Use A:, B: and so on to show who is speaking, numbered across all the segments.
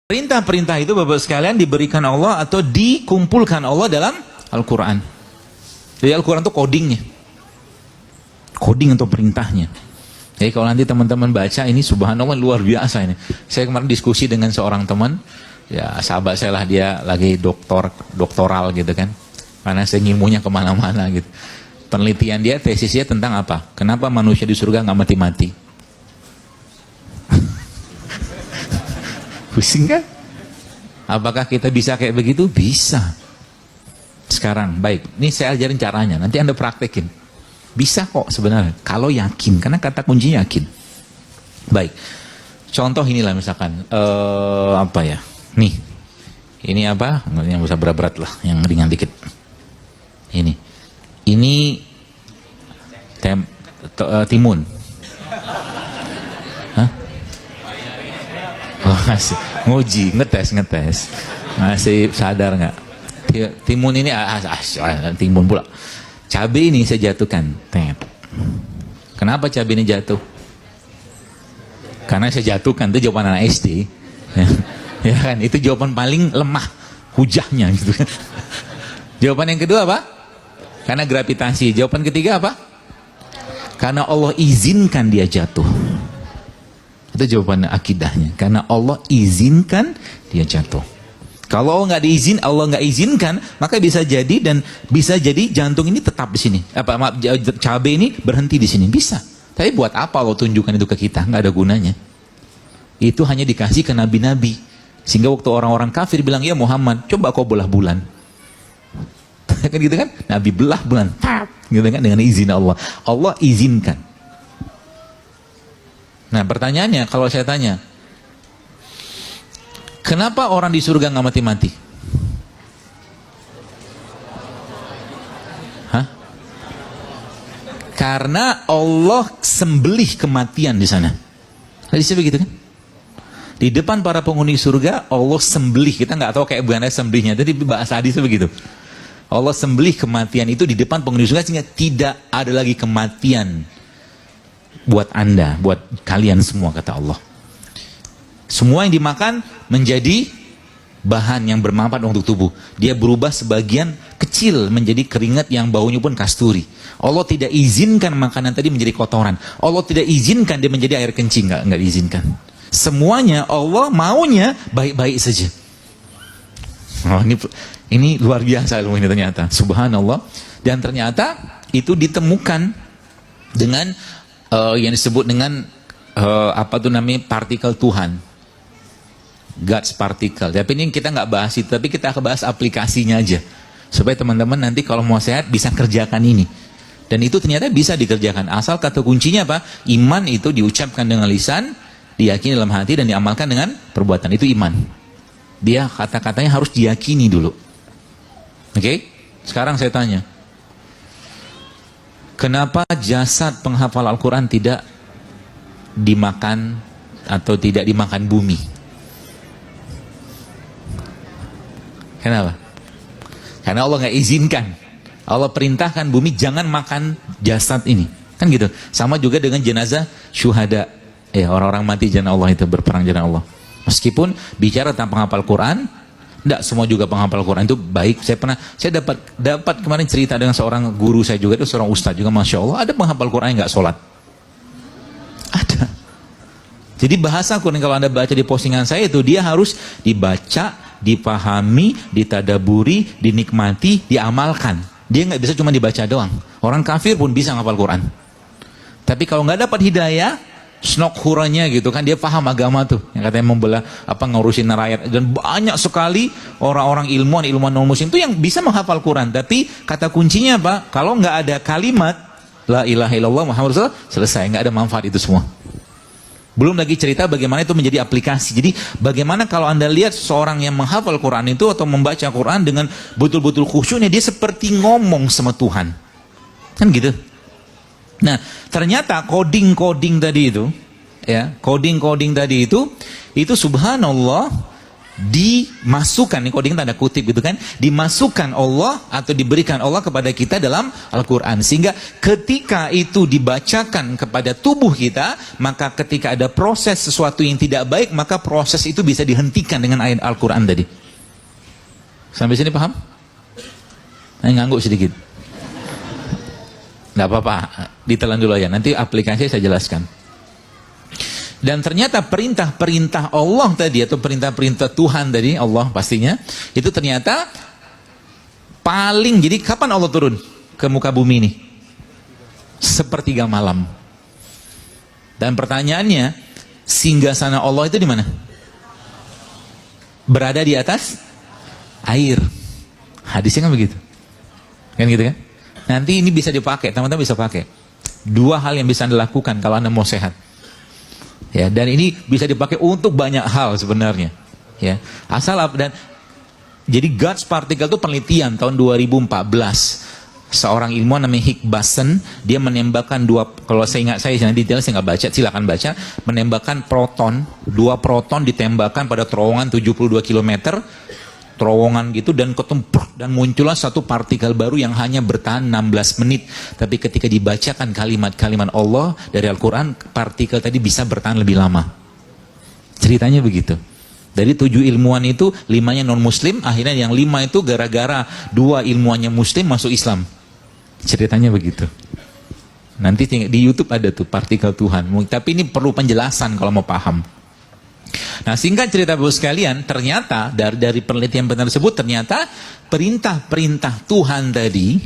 A: Perintah-perintah itu Bapak sekalian diberikan Allah atau dikumpulkan Allah dalam Al-Quran. Jadi Al-Quran itu codingnya. Coding atau perintahnya. Jadi kalau nanti teman-teman baca ini subhanallah luar biasa ini. Saya kemarin diskusi dengan seorang teman, ya sahabat saya lah, dia lagi doktoral gitu kan. Karena saya ilmunya kemana-mana gitu. Penelitian dia, tesisnya tentang apa? Kenapa manusia di surga nggak mati-mati? Pusing kan? Apakah kita bisa kayak begitu? Bisa. Sekarang, baik. Ini saya ajarin caranya. Nanti Anda praktekin. Bisa kok sebenarnya. Kalau yakin. Karena kata kuncinya yakin. Baik. Contoh inilah misalkan. Apa ya? Nih. Ini apa? Yang usah berat-berat lah. Yang ringan dikit. Ini. Ini timun. Hah? Oh, nguji, ngetes. Masih sadar nggak? Timun ini, timun pula. Cabai ini saya jatuhkan. Kenapa cabai ini jatuh? Karena saya jatuhkan, itu jawaban anak SD. Ya kan, itu jawaban paling lemah, hujahnya gitu kan. Jawaban yang kedua apa? Karena gravitasi. Jawaban ketiga apa? Karena Allah izinkan dia jatuh. Itu jawaban akidahnya. Karena Allah izinkan dia jatuh. Kalau Allah nggak izinkan, maka bisa jadi jantung ini tetap di sini. Cabai ini berhenti di sini. Bisa. Tapi buat apa Allah tunjukkan itu ke kita? Nggak ada gunanya. Itu hanya dikasih ke nabi-nabi. Sehingga waktu orang-orang kafir bilang, ya Muhammad, coba kau belah bulan. Kan gitu kan? Nabi belah bulan. Gitu kan? Dengan izin Allah. Allah izinkan. Nah pertanyaannya, kalau saya tanya, kenapa orang di surga nggak mati-mati? Hah? Karena Allah sembelih kematian di sana. Hadisnya begitu kan? Di depan para penghuni surga, Allah sembelih. Kita nggak tahu kayak bukan sembelihnya. Jadi bahasa hadisnya begitu. Allah sembelih kematian itu di depan penghuni surga sehingga tidak ada lagi kematian. Buat Anda, buat kalian semua, kata Allah. Semua yang dimakan menjadi bahan yang bermanfaat untuk tubuh. Dia berubah sebagian kecil menjadi keringat yang baunya pun kasturi. Allah tidak izinkan makanan tadi menjadi kotoran. Allah tidak izinkan dia menjadi air kencing, nggak diizinkan. Semuanya Allah maunya baik-baik saja. Oh, ini luar biasa ilmu ini ternyata. Subhanallah. Dan ternyata itu ditemukan dengan yang disebut dengan apa tuh namanya, partikel Tuhan, God's particle. Tapi ini kita nggak bahas itu, tapi kita akan bahas aplikasinya aja supaya teman-teman nanti kalau mau sehat bisa kerjakan ini. Dan itu ternyata bisa dikerjakan asal kata kuncinya apa? Iman itu diucapkan dengan lisan, diyakini dalam hati, dan diamalkan dengan perbuatan. Itu iman. Dia kata-katanya harus diyakini dulu. Oke? Sekarang saya tanya, kenapa jasad penghafal Al-Quran tidak dimakan atau tidak dimakan bumi? Kenapa? Karena Allah nggak izinkan. Allah perintahkan bumi jangan makan jasad ini. Kan gitu. Sama juga dengan jenazah syuhada. Orang-orang mati jalan Allah itu, berperang jalan Allah. Meskipun bicara tentang penghafal Quran, tidak semua juga penghafal Quran itu baik. Saya dapat kemarin cerita dengan seorang guru saya juga, itu seorang ustadz juga, masya Allah, ada penghafal Quran yang nggak sholat. Ada. Jadi bahasa Quran kalau Anda baca di postingan saya itu, dia harus dibaca, dipahami, ditadaburi, dinikmati, diamalkan. Dia nggak bisa cuma dibaca doang. Orang kafir pun bisa menghafal Quran. Tapi kalau nggak dapat hidayah, snok huranya gitu kan, dia paham agama tuh yang katanya membelah ngurusin rakyat. Dan banyak sekali orang-orang ilmuwan non muslim itu yang bisa menghafal Quran, tapi kata kuncinya apa? Kalau nggak ada kalimat la ilaha illallah Muhammad Rasulullah, selesai, nggak ada manfaat itu semua. Belum lagi cerita bagaimana itu menjadi aplikasi. Jadi bagaimana kalau Anda lihat seorang yang menghafal Quran itu atau membaca Quran dengan betul-betul khusyuknya, dia seperti ngomong sama Tuhan, kan gitu. Nah, ternyata coding tadi itu, ya, coding tadi itu subhanallah, dimasukkan, nih coding tanda kutip gitu kan, dimasukkan Allah atau diberikan Allah kepada kita dalam Al-Quran, sehingga ketika itu dibacakan kepada tubuh kita, maka ketika ada proses sesuatu yang tidak baik, maka proses itu bisa dihentikan dengan ayat Al-Quran tadi. Sampai sini paham? Ngangguk sedikit, nggak apa-apa, ditelan dulu ya, nanti aplikasi saya jelaskan. Dan ternyata perintah-perintah Allah tadi, atau perintah-perintah Tuhan tadi, Allah pastinya, itu ternyata paling, jadi kapan Allah turun ke muka bumi ini? Sepertiga malam. Dan pertanyaannya, singgasana Allah itu di mana? Berada di atas air. Hadisnya kan begitu. Kan gitu kan? Nanti ini bisa dipakai, teman-teman bisa pakai. Dua hal yang bisa Anda lakukan kalau Anda mau sehat. Ya, dan ini bisa dipakai untuk banyak hal sebenarnya. Ya, asal dan jadi God's particle itu penelitian tahun 2014. Seorang ilmuwan namanya Higgs Boson, dia menembakkan kalau saya ingat saya detail saya nggak baca, silakan baca, menembakkan dua proton ditembakkan pada terowongan 72 km. Terowongan gitu, dan ketempur, dan muncullah satu partikel baru yang hanya bertahan 16 menit. Tapi ketika dibacakan kalimat-kalimat Allah dari Al-Quran, partikel tadi bisa bertahan lebih lama. Ceritanya begitu. Dari 7 ilmuwan itu, 5-nya non-muslim, akhirnya yang 5 itu gara-gara 2 ilmuwannya muslim masuk Islam. Ceritanya begitu. Nanti di YouTube ada tuh partikel Tuhan. Tapi ini perlu penjelasan kalau mau paham. Nah, singkat cerita Bapak sekalian, ternyata dari penelitian tersebut, ternyata perintah-perintah Tuhan tadi,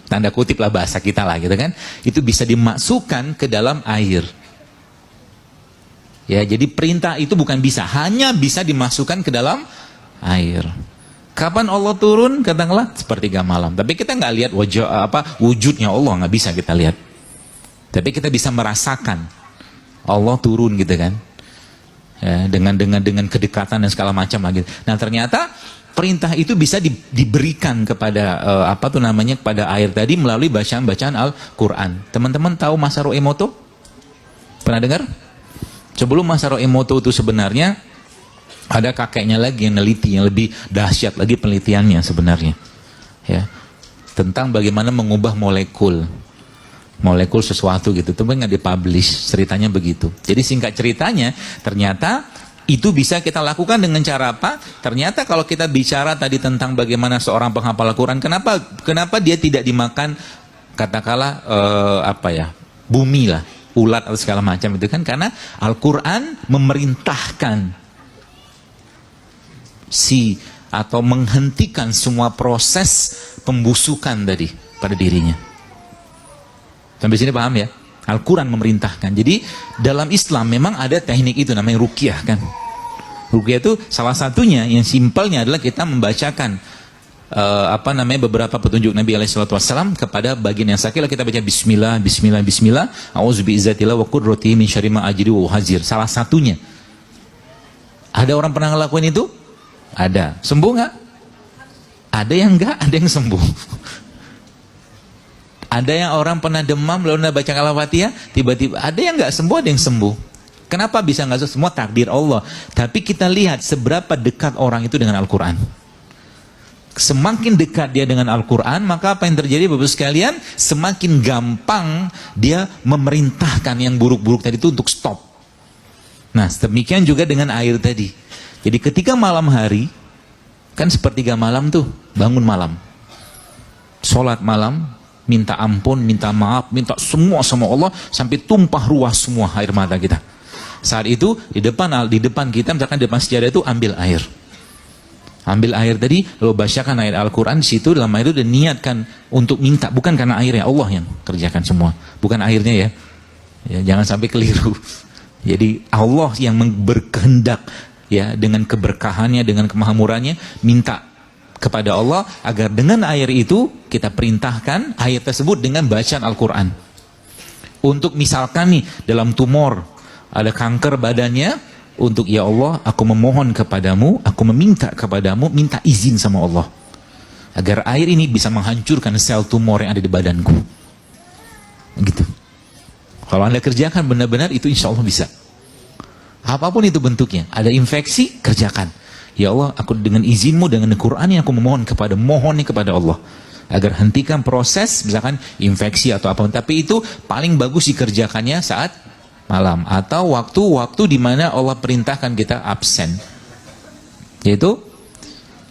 A: tanda kutip lah bahasa kita lah gitu kan, itu bisa dimasukkan ke dalam air. Ya, jadi perintah itu bukan bisa, hanya bisa dimasukkan ke dalam air. Kapan Allah turun? Katakanlah sepertiga malam. Tapi kita nggak lihat wujudnya Allah, nggak bisa kita lihat. Tapi kita bisa merasakan Allah turun gitu kan. Ya, dengan kedekatan dan segala macam lagi. Nah, ternyata perintah itu bisa diberikan kepada kepada air tadi melalui bacaan-bacaan Al-Quran. Teman-teman tahu Masaru Emoto? Pernah dengar? Sebelum Masaru Emoto itu sebenarnya ada kakeknya lagi yang neliti, yang lebih dahsyat lagi penelitiannya sebenarnya. Ya, tentang bagaimana mengubah molekul sesuatu gitu, tapi nggak dipublish, ceritanya begitu. Jadi singkat ceritanya, ternyata itu bisa kita lakukan dengan cara apa? Ternyata kalau kita bicara tadi tentang bagaimana seorang penghafal Al-Quran, kenapa dia tidak dimakan, katakanlah bumi lah, ulat atau segala macam itu kan, karena Al-Quran memerintahkan atau menghentikan semua proses pembusukan tadi pada dirinya. Sampai sini paham ya? Al-Quran memerintahkan. Jadi dalam Islam memang ada teknik itu namanya ruqyah kan. Ruqyah itu salah satunya yang simpelnya adalah kita membacakan beberapa petunjuk Nabi SAW kepada bagian yang sakit. Kita baca Bismillah, Bismillah, Bismillah. A'udzu bi'izzatillah wa qudratihi min syarri ma ajidu wa uhazir. Salah satunya. Ada orang pernah ngelakuin itu? Ada. Sembuh nggak? Ada yang enggak, ada yang sembuh. Ada yang orang pernah demam lalu baca Al-Fatihah, tiba-tiba ada yang nggak sembuh, ada yang sembuh. Kenapa bisa nggak semua? Takdir Allah. Tapi kita lihat seberapa dekat orang itu dengan Al-Quran. Semakin dekat dia dengan Al-Quran, maka apa yang terjadi Bapak sekalian? Semakin gampang dia memerintahkan yang buruk-buruk tadi itu untuk stop. Nah, demikian juga dengan air tadi. Jadi ketika malam hari, kan sepertiga malam tuh, bangun malam, sholat malam, minta ampun, minta maaf, minta semua sama Allah sampai tumpah ruah semua air mata kita. Saat itu di depan kita, misalkan di depan sejadah itu ambil air. Ambil air tadi, lalu bacakan ayat Al-Quran di situ, dalam air itu dan niatkan untuk minta, bukan karena airnya, Allah yang kerjakan semua, bukan airnya ya. Jangan sampai keliru. Jadi Allah yang berkehendak ya, dengan keberkahannya, dengan kemahamurannya, minta kepada Allah agar dengan air itu kita perintahkan air tersebut dengan bacaan Al-Quran. Untuk misalkan nih dalam tumor ada kanker badannya, untuk ya Allah aku memohon kepadamu, aku meminta kepadamu, minta izin sama Allah agar air ini bisa menghancurkan sel tumor yang ada di badanku. Gitu. Kalau Anda kerjakan benar-benar itu insya Allah bisa. Apapun itu bentuknya, ada infeksi kerjakan. Ya Allah, aku dengan izinmu, dengan Al-Quran yang aku mohon kepada Allah agar hentikan proses misalkan infeksi atau apa, tapi itu paling bagus dikerjakannya saat malam atau waktu-waktu di mana Allah perintahkan kita absen, yaitu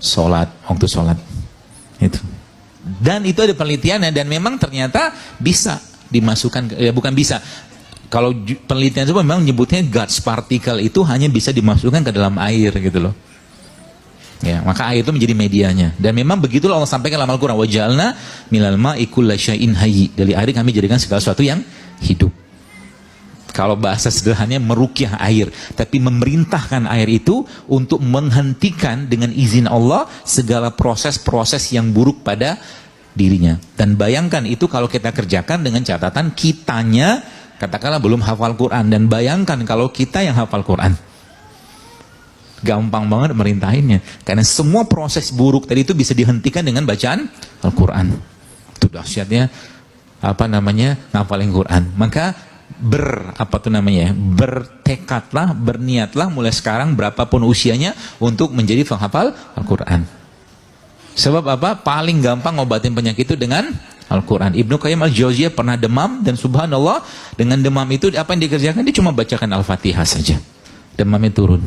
A: sholat, waktu sholat itu. Dan itu ada penelitiannya, dan memang ternyata bisa dimasukkan, ya bukan bisa, kalau penelitian itu memang menyebutnya Guts particle itu hanya bisa dimasukkan ke dalam air gitu loh. Ya, maka air itu menjadi medianya. Dan memang begitulah Allah sampaikan dalam Al-Quran, wa ja'alna minal ma'i kulla syai'in hayy. Dari air kami jadikan segala sesuatu yang hidup. Kalau bahasa sederhananya merukyah air, tapi memerintahkan air itu untuk menghentikan dengan izin Allah segala proses-proses yang buruk pada dirinya. Dan bayangkan itu kalau kita kerjakan dengan catatan kitanya katakanlah belum hafal Quran, dan bayangkan kalau kita yang hafal Quran. Gampang banget merintahinnya, karena semua proses buruk tadi itu bisa dihentikan dengan bacaan Al-Quran. Itu dahsyatnya ngafalin Quran. Maka bertekadlah, berniatlah mulai sekarang berapapun usianya untuk menjadi penghafal Al-Quran. Sebab apa? Paling gampang ngobatin penyakit itu dengan Al-Quran. Ibnu Qayyim Al-Jauziyah pernah demam, dan subhanallah dengan demam itu apa yang dikerjakan? Dia cuma bacakan Al-Fatihah saja, demamnya turun.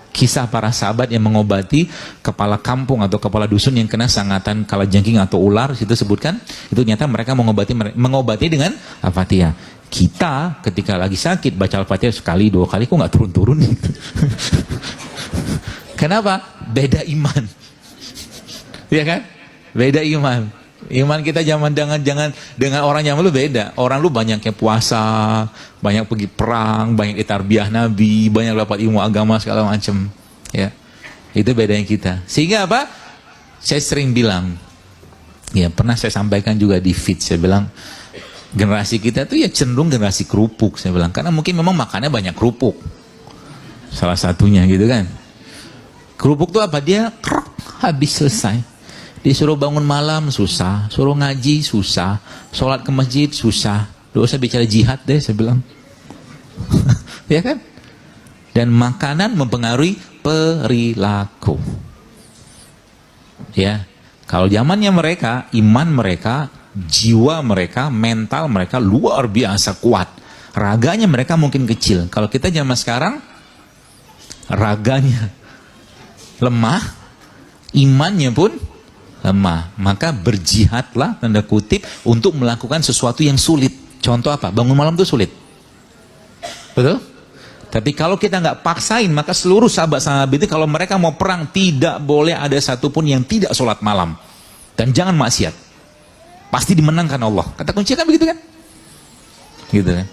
A: Kisah para sahabat yang mengobati kepala kampung atau kepala dusun yang kena sangatan kalajengking atau ular, situ sebutkan, itu ternyata mereka mengobati dengan Al-Fatihah. Kita ketika lagi sakit baca Al-Fatihah sekali, 2 kali, kok nggak turun-turun? Kenapa? Beda iman. Ya kan? Beda iman. Iman kita jangan dengan orang yang lu beda. Orang lu banyaknya puasa, banyak pergi perang, banyak ditarbiyah Nabi, banyak dapat ilmu agama segala macam. Ya, itu bedanya kita. Sehingga apa? Saya sering bilang, ya pernah saya sampaikan juga di feed, saya bilang generasi kita tuh ya cenderung generasi kerupuk, saya bilang, karena mungkin memang makannya banyak kerupuk. Salah satunya gitu kan. Kerupuk tuh apa? Dia habis selesai. Disuruh bangun malam susah, suruh ngaji susah, sholat ke masjid susah. Doa saya bicara jihad deh, saya bilang. Ya kan? Dan makanan mempengaruhi perilaku. Ya, kalau zamannya mereka, iman mereka, jiwa mereka, mental mereka luar biasa kuat. Raganya mereka mungkin kecil. Kalau kita zaman sekarang, raganya lemah, imannya pun lemah. Maka berjihadlah tanda kutip untuk melakukan sesuatu yang sulit. Contoh apa? Bangun malam itu sulit, betul? Tapi kalau kita nggak paksain, maka seluruh sahabat-sahabat itu kalau mereka mau perang tidak boleh ada satupun yang tidak sholat malam, dan jangan maksiat. Pasti dimenangkan Allah. Kata kuncinya kan begitu kan? Gitu kan?